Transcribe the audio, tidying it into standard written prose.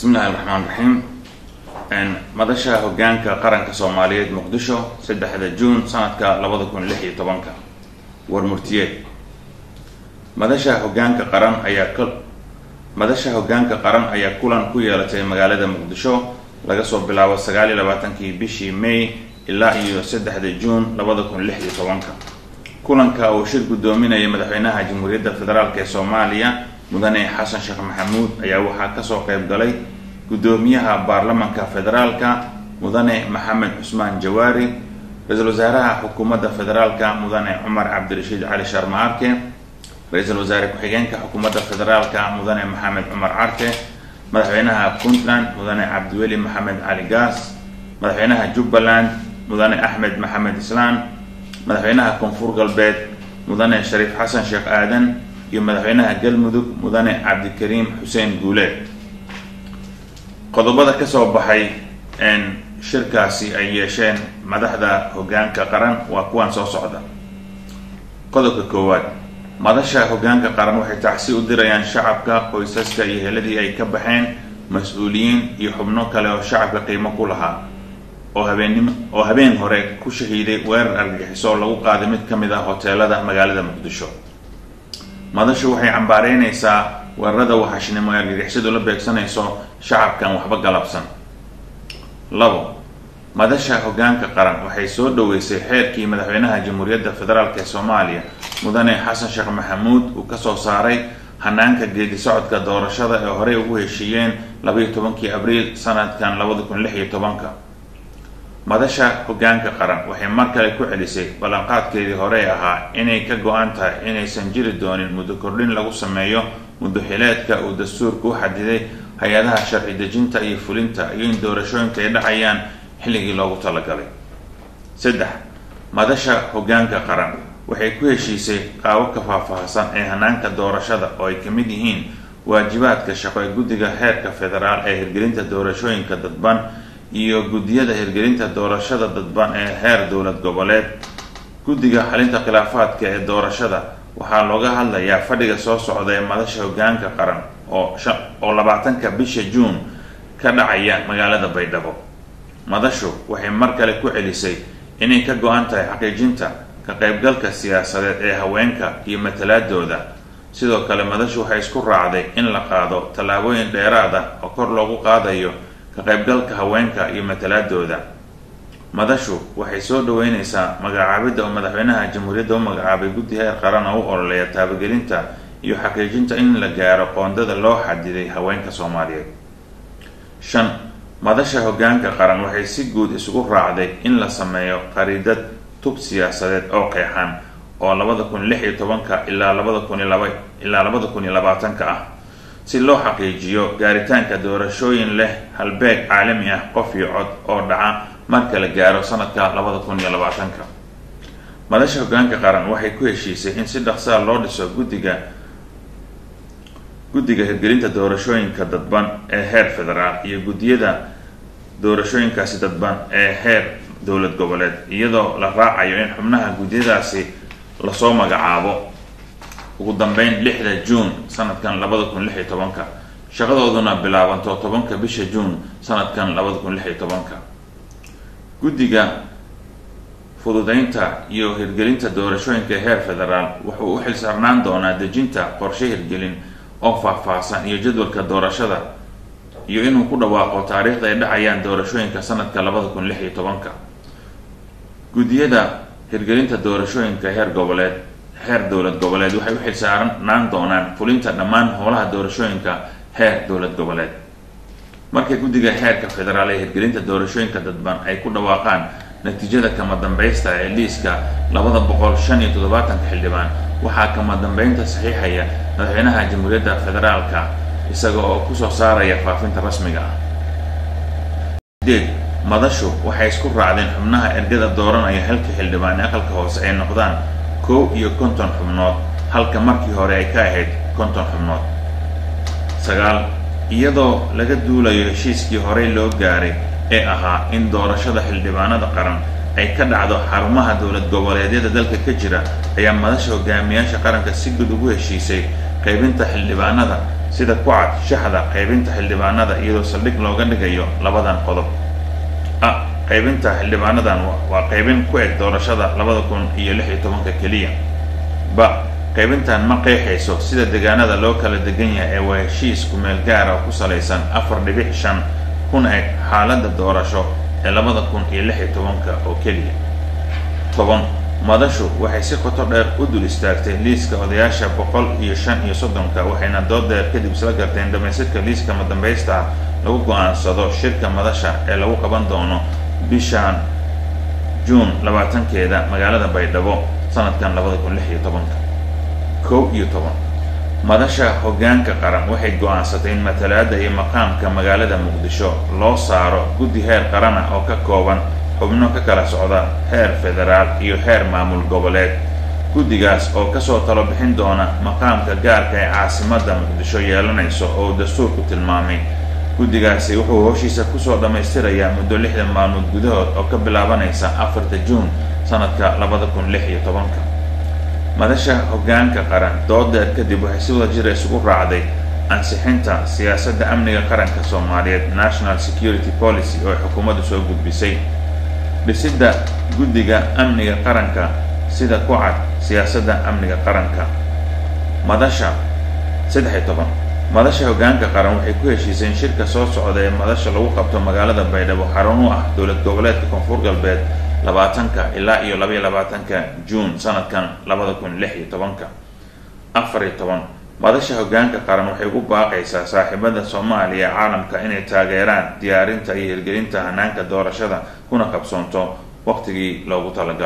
بسم الله الرحمن الرحيم. مدشا هوغانكا قرنكا سوماليد مقدشو 3 جون سنة 2016 ورمرتيات مدشا هوغانكا قرن أيا كلان كويالتي مقالة مقدشو لغسو بلاو 29 بشي ماي إلا 3 جون 2016 كلانكا أو شرق الدومينة مدحوينها جمهورية الفدرالية الصومالية مدني حسن شيخ محمود أيا وحا كسو قيب قلي قدوميها بارلمانكا فدرالكا مدني محمد عثمان جواري رئيس الوزراء حكومة فدرالكا مدني عمر عبد الرشيد علي شرماركي رئيس الوزراء كحيجانكا حكومة فدرالكا مدني محمد عمر عركي مدحوينها بونتلاند مدني عبد الولي محمد علي قاس مدحوينها جوبلاند مدني أحمد محمد إسلام مدحوينها كونفور قلبيت مدني شريف حسن شيخ آدن مدحوينها قلمدوك مدني عبد الكريم حسين قوليت qodobada ka soo baxay shirkaasi ay yeesheen madaxda hoggaanka qaran waa kuwan soo socda. qodobka koowaad, madaxda hoggaanka qaran waxay tacsi u dirayaan shacabka, qoysaska iyo heladii ay ka baxeen mas'uuliyiin iyo xubno kale oo shacabka qiimo ku lahaa oo habeen hore ku shahiiday weerar argagixiso lagu qaaday mid ka mid ah hoteelada magaalada Muqdisho. madaxdu waxay cambaareynaysaa weerarada waxashnimo ee argagixisadu la beegsanayso shacabkan waxba galabsan. 2. madaxda hoggaanka qaran waxay soo dhaweysay xeerkii madaxweynaha Jamhuuriyadda Federaalka ee Soomaaliya mudane Xasan Sheekh Maxamuud uu ka soo saaray hanaanka geedi socodka doorashada ee hore ugu heshiiyeen 12 Abriil sanadkan 2016. madaxda hoggaanka qaran waxay mar kale ku celisay ballanqaadkeedii hore ahaa inay ka go'an tahay inaysan jiri doonin muddo kordhin lagu sameeyo muddo xileedka uu dastuurku u xadiday hay-adaha sharci dejinta iyo fulinta iyo in doorashooyinka ay dhacayaan xilligii loogu talagalay. 3. madaxda hoggaanka qaran waxay ku heshiisay qaababka faahfaahsan ee hanaanka doorashada oo ay ka mid yihiin waajibaadka shaqo ee guddiga heerka federaal ee hirgelinta doorashooyinka dadban iyo guddiyada hirgelinta doorashada dadban ee heer dowlad goboleed. guddiga xalinta khilaafaadka ee doorashada waxaa looga hadlayaa fadhiga soo socda ee madaxda hoggaanka qaran oo 20 bisha Juun ka dhacaya magaalada Baydhabo. madaxdu waxay mar kale ku celisay inay ka go'an tahay xaqiijinta ka qaybgalka siyaasadeed ee haweenka iyo matalaadooda. sidoo kale madaxdu waxay isku raacday in la qaado tallaabooyin dheeraad ah oo kor loogu qaadayo ka qaybgalka haweenka iyo matalaadooda. madaxdu waxay soo dhaweynaysaa magacaabidda oo madaxweynaha jamhuuriyadda u magacaabay guddi heer qaran oo u ololeeya taabagelinta iyo xaqiijinta in la gaaro qoondada loo xadiday haweenka Soomaaliyeed. 5. madaxda hoggaanka qaran waxay si guud isugu raacday in la sameeyo qariidad tub siyaasadeed oo qeexan oo 2016 ilaa 2020 ah si loo xaqiijiyo gaaritaanka doorashooyin leh halbeeg caalami ah qof iyo cod oo dhaca marka la gaaro sanadka 2020. madaxda hoggaanka qaran waxay ku heshiisay in si dhaqso loo dhiso guddiga hirgelinta doorashooyinka dadban ee heer federaal iyo guddiyada doorashooyinkaasi dadban ee heer dowlad goboleed iyadoo la raacayo in xubnaha guddiyadaasi lasoo magacaabo ugu dambeyn 6 Juun sanadkan 2016 shaqadooduna bilaabanto 10 bisha Juun sanadkan 2016. guddiga fududeynta iyo hirgelinta doorashooyinka heer federaal wuxuu u xilsaarnaan doonaa dejinta qorshe hirgelin oo faahfaahsan iyo jadwalka doorashada iyo inuu ku dhawaaqo taariikhda ay dhacayaan doorashooyinka sanadka 2016. guddiyada hirgelinta doorashooyinka heer dowlad goboleed waxay u xilsaarnaan doonaan fulinta dhammaan howlaha doorashooyinka heer dowlad goboleed. markay guddiga heerka federaal ee hirgelinta doorashooyinka dadban ay ku dhawaaqaan natiijada kama dambaysta ee liiska 275 xildhibaan waxaa kama dambeynta saxiixaya madaxweynaha Jamhuuriyadda Federaalka isaga oo ku soo saaraya faafinta rasmiga ah. 8. madaxdu waxay isku raacdeen xubnaha ergada dooranaya halka xildhibaan aqalka hoose ay noqdaan 51 xubnood halka markii hore ay ka ahayd 50 xubnood. 9. iyadoo laga duulayo heshiiskii horey loo gaaray ee ahaa in doorashada xildhibaanada qaran ay ka dhacdo xarumaha dowlad goboleedyada dalka ka jira ayaa madaxda hogaamiyaasha qaranka si guud ugu heshiisay qaybinta xildhibaanada sida ku cad shaxda qaybinta xildhibaanada iyadoo saldhig looga dhigayo labadan qodob. qaybinta xildhibaanadan waa qaybin ku eg doorashada 2016 keliya. qaybintan ma qeexayso sida deegaanada loo kala degan yahay ee waa heshiis ku meel gaar ah ku salaysan 4.5 kuna eg xaaladda doorasho ee 2016 oo keliya. 10 madashu waxay si qoto dheer u dul istaagtay liiska odayaasha 135 waxayna dood dheer kadib isla garteen dhamaystirka liiska madambaysta ah lagu go'aansado shirka madasha ee lagu qaban doono bishan Juun 20keeda magaalada Baydhabo sanadkan 2016. 11 madasha hoggaanka qaran waxay go'aansatay in matalaadda iyo maqaamka magaalada Muqdisho loo saaro guddi heer qaran ah oo ka kooban xubno ka kala socda heer federaal iyo heer maamul goboleed. guddigaas oo kasoo talo bixin doona maqaamka gaarka ee caasimadda Muqdisho yeelanayso oo dastuurku tilmaamay. guddigaasi wuxuu howshiisa kusoo dhammaystirayaa muddo 60 maalmood gudahood oo ka bilaabanaysa 4 Juun sanadka 2016. madasha hoggaanka qaran doodeed kadib waxay si wada jir isugu raacday ansixinta siyaasadda amniga qaranka Soomaaliyeed National Security Policy oo xukuumaddu soo gudbisay. dhisidda guddiga amniga qaranka sida ku cad siyaasadda amniga qaranka. madasha 13 madasha hoggaanka qaran waxay ku heshiiseen shirka soo socda ee madasha lagu qabto magaalada Baydhabo xarun u ah dowlad goboleedka Koonfur Galbeed 20 ilaa 22 Juun sanadkan 2016. 14 madasha hoggaanka qaran waxay u baaqaysaa saaxiibada Soomaaliya caalamka inay taageeraan diyaarinta iyo hirgelinta hanaanka doorashada kuna qabsoonto waqtigii loogu talagalay.